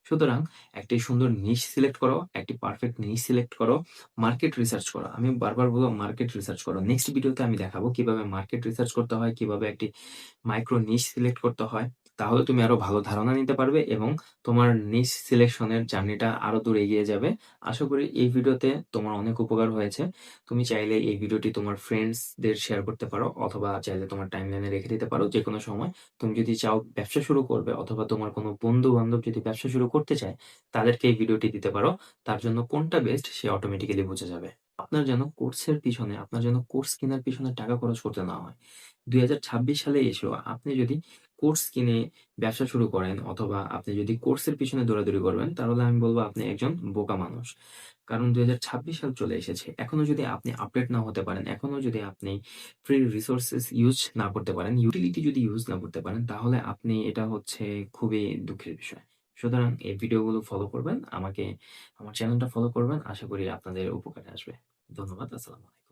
সুতরাং একটি সুন্দর নিশ সিলেক্ট করো, একটি পারফেক্ট নিশ সিলেক্ট করো, মার্কেট রিসার্চ করো। আমি বারবার বলব মার্কেট রিসার্চ করো। নেক্সট ভিডিওতে আমি দেখাবো কিভাবে মার্কেট রিসার্চ করতে হয়, কিভাবে একটি মাইক্রো নিশ সিলেক্ট করতে হয়। তাহলে তুমি আরো ভালো ধারণা নিতে পারবে এবং তোমার নিশ সিলেকশনের জার্নিটা আরো দূর এগিয়ে যাবে। আশা করি এই ভিডিওতে তোমার অনেক উপকার হয়েছে। তুমি চাইলে এই ভিডিওটি তোমার ফ্রেন্ডসদের শেয়ার করতে পারো অথবা চাইলে তোমার টাইমলাইনে রেখে দিতে পারো যেকোনো সময়। তুমি যদি চাও ব্যবসা শুরু করবে অথবা তোমার কোনো বন্ধু-বান্ধব যদি ব্যবসা শুরু করতে চায়, তাদেরকে এই ভিডিওটি দিতে পারো। তার জন্য কোনটা বেস্ট সে অটোমেটিক্যালি বুঝে যাবে। আপনার যেন কোর্স কেনার পিছনে টাকা খরচ করতে না হয়। ২০২৬ সালে এসেও আপনি যদি কোর্স কিনে ব্যবসা শুরু করেন অথবা আপনি যদি কোর্সের পিছনে দৌড়াদৌড়ি করবেন, তাহলে আমি বলব আপনি একজন বোকা মানুষ। কারণ ২০২৬ সাল চলে এসেছে। এখনো যদি আপনি আপডেট না হতে পারেন, এখনো যদি আপনি ফ্রি রিসোর্সেস ইউজ না করতে পারেন, ইউটিলিটি যদি ইউজ না করতে পারেন, তাহলে আপনি এটা হচ্ছে খুবই দুঃখের বিষয়। সুতরাং এই ভিডিওগুলো ফলো করবেন, আমার চ্যানেলটা ফলো করবেন। আশা করি আপনাদের উপকারে আসবে। ধন্যবাদ। আসসালামু আলাইকুম।